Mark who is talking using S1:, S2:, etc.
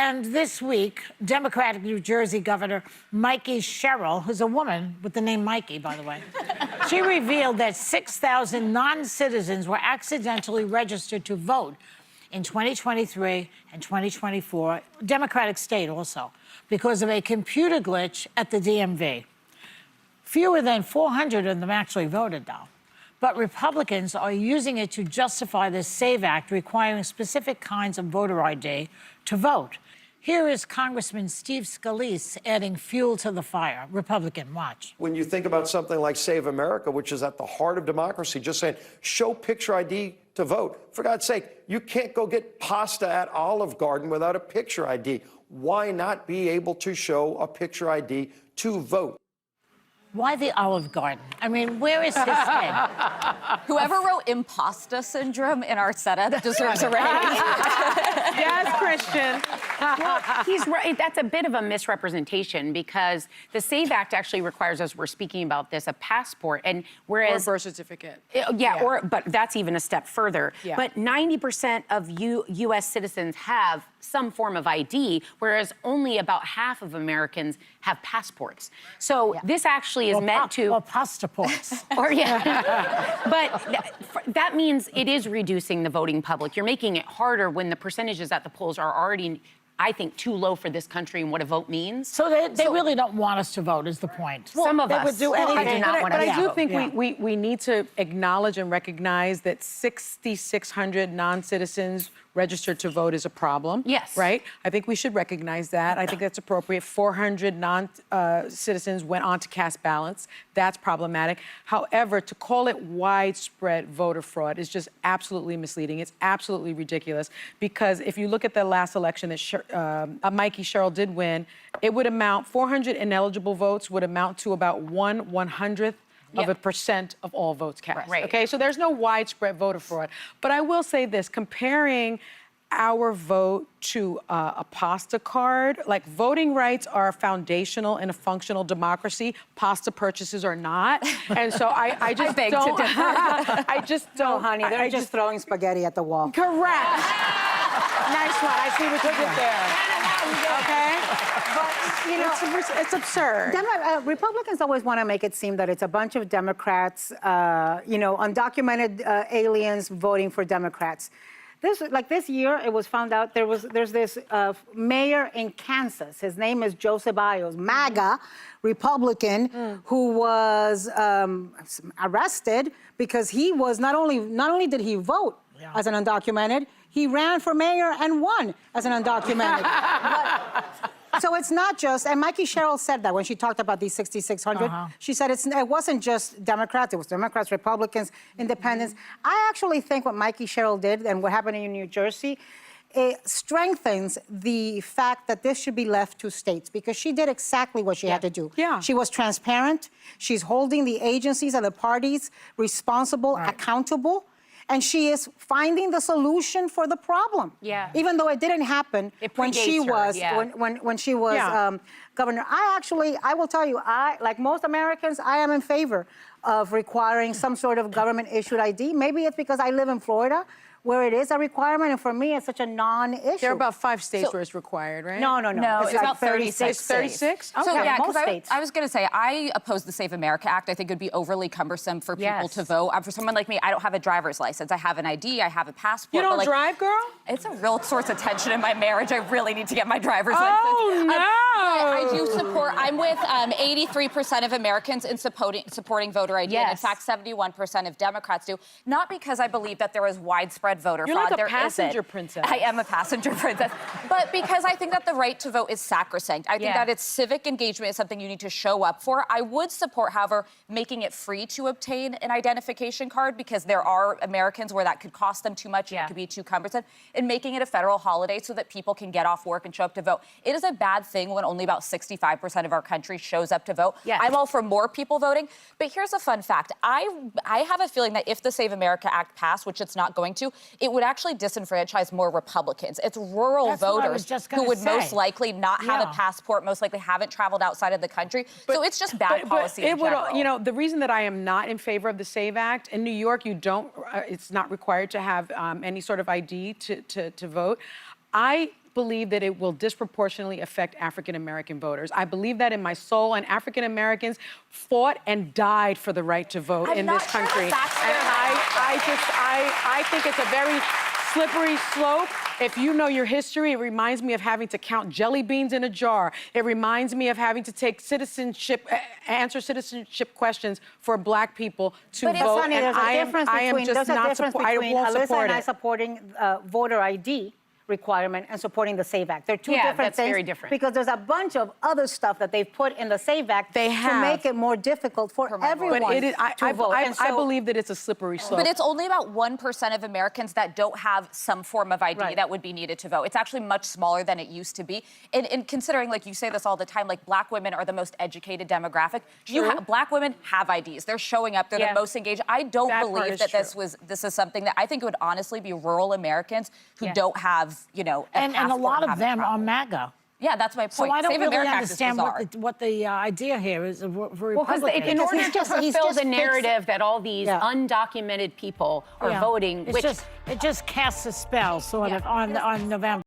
S1: And this week, Democratic New Jersey Governor Mikey Sherrill, who's a woman with the name Mikey, by the way, she revealed that 6,000 non-citizens were accidentally registered to vote in 2023 and 2024, Democratic state also, because of a computer glitch at the DMV. Fewer than 400 of them actually voted, though. But Republicans are using it to justify the SAVE Act requiring specific kinds of voter ID to vote. Here is Congressman Steve Scalise adding fuel to the fire. Republican, watch.
S2: When you think about something like Save America, which is at the heart of democracy, just saying, show picture ID to vote. For God's sake, you can't go get pasta at Olive Garden without a picture ID. Why not be able to show a picture ID to vote?
S1: Why the Olive Garden? I mean, where is his head?
S3: Whoever wrote impasta syndrome in our setup deserves a raise.
S4: Yes, Christian. Well, he's right. That's a bit of a misrepresentation because the SAVE Act actually requires us, we're speaking about this, a passport. And whereas...
S5: Or a birth certificate.
S4: But that's even a step further. Yeah. But 90% of U.S. citizens have some form of ID, whereas only about half of Americans have passports. So this actually is meant to...
S1: Or pastaports.
S4: But that means it is reducing the voting public. You're making it harder when the percentages at the polls are already, I think, too low for this country and what a vote means.
S1: So they really don't want us to vote is the point.
S4: Well, some of us.
S1: Would do anything.
S4: I do not want us to
S5: But I do
S4: vote.
S5: think we need to acknowledge and recognize that 6,600 non-citizens registered to vote is a problem.
S4: Yes.
S5: Right? I think we should recognize that. I think that's appropriate. 400 non-citizens went on to cast ballots. That's problematic. However, to call it widespread voter fraud is just absolutely misleading. It's absolutely ridiculous because if you look at the last election that Mikey Sherrill did win, it would amount, 400 ineligible votes would amount to about 1/100th of a percent of all votes cast.
S4: Right.
S5: Okay, so there's no widespread voter fraud. But I will say this, comparing our vote to a pasta card, like voting rights are foundational in a functional democracy. Pasta purchases are not. And so I just don't. I just don't.
S6: No, honey, they're just throwing spaghetti at the wall.
S5: Correct. Nice one. I see what you did there. Okay? But, you know, it's absurd.
S6: Republicans always want to make it seem that it's a bunch of Democrats, undocumented aliens voting for Democrats. This year, it was found out there's this mayor in Kansas. His name is Joe Ceballos, MAGA Republican, who was arrested because he was not only did he vote as an undocumented, he ran for mayor and won as an undocumented. So it's not just, and Mikey Sherrill said that when she talked about these 6,600, she said it wasn't just Democrats, it was Democrats, Republicans, Independents. I actually think what Mikey Sherrill did and what happened in New Jersey, it strengthens the fact that this should be left to states because she did exactly what she had to do.
S5: Yeah.
S6: She was transparent. She's holding the agencies and the parties responsible, accountable. And she is finding the solution for the problem.
S4: Yeah.
S6: Even though it didn't happen when she was
S4: when
S6: she was governor. I will tell you, like most Americans, I am in favor of requiring some sort of government-issued ID. Maybe it's because I live in Florida, where it is a requirement, and for me, it's such a non-issue.
S5: There are about 5 states where it's required, right?
S6: No.
S3: It's
S6: like
S3: about 36 states.
S5: 36?
S3: So
S5: Okay.
S3: yeah,
S6: most
S3: because
S6: states.
S3: I was going to say, I oppose the Save America Act. I think it would be overly cumbersome for people to vote. For someone like me, I don't have a driver's license. I have an ID, I have a passport.
S5: You don't drive, girl?
S3: It's a real source of tension in my marriage. I really need to get my driver's license.
S5: Oh, no!
S3: I do support, I'm with 83% of Americans in supporting voter ID. And in fact, 71% of Democrats do. Not because I believe that there is widespread voter fraud.
S5: You're like a passenger princess.
S3: I am a passenger princess. But because I think that the right to vote is sacrosanct. I think that it's civic engagement is something you need to show up for. I would support, however, making it free to obtain an identification card because there are Americans where that could cost them too much. It could be too cumbersome. And making it a federal holiday so that people can get off work and show up to vote. It is a bad thing when only about 65% of our country shows up to vote. I'm all for more people voting. But here's a fun fact. I have a feeling that if the Save America Act passed, which it's not going to, it would actually disenfranchise more Republicans. It's rural voters who would most likely not have a passport, most likely haven't traveled outside of the country. So it's just bad policy in general.
S5: You know, the reason that I am not in favor of the SAVE Act, in New York, you don't, it's not required to have any sort of ID to vote. I believe that it will disproportionately affect African American voters. I believe that in my soul, and African Americans fought and died for the right to vote
S3: I'm
S5: in
S3: not
S5: this
S3: sure
S5: country.
S3: that's
S5: And
S3: fair.
S5: I think it's a very slippery slope. If you know your history, it reminds me of having to count jelly beans in a jar. It reminds me of having to take answer citizenship questions for Black people to
S6: But
S5: vote.
S6: Sonny,
S5: And
S6: there's a difference
S5: I am
S6: between,
S5: just
S6: there's a
S5: not
S6: difference
S5: support. I
S6: between
S5: won't
S6: Alyssa
S5: support
S6: and I
S5: it.
S6: supporting voter ID requirement and supporting the SAVE Act. They're two
S4: Yeah,
S6: different
S4: that's
S6: things.
S4: very different.
S6: Because there's a bunch of other stuff that they've put in the SAVE Act
S5: They
S6: to
S5: have.
S6: make it more difficult for everyone
S5: But it is,
S6: to vote. And
S5: I
S6: so-
S5: believe that it's a slippery slope.
S3: But it's only about 1% of Americans that don't have some form of ID
S6: Right.
S3: that would be needed to vote. It's actually much smaller than it used to be. And considering, like you say this all the time, like Black women are the most educated demographic. Black women have IDs. They're showing up. They're
S4: Yeah.
S3: the most engaged. I don't
S5: That part
S3: believe
S5: is
S3: that
S5: true.
S3: this is something that I think it would honestly be rural Americans who
S4: Yeah.
S3: don't have, you know,
S1: And a
S3: passport
S1: lot of
S3: have that
S1: them are
S3: problem.
S1: MAGA.
S3: Yeah, that's my point.
S1: So I don't
S3: Save
S1: really
S3: America Act is
S1: understand
S3: bizarre.
S1: what the idea here is for
S4: Well, because
S1: Republicans.
S4: in order
S6: he's
S4: to
S6: just- he's
S4: fulfill
S6: just
S4: the narrative that all these
S6: Yeah.
S4: undocumented people are
S1: Yeah.
S4: voting,
S1: It's
S4: which
S1: just, it just casts a spell sort of on November.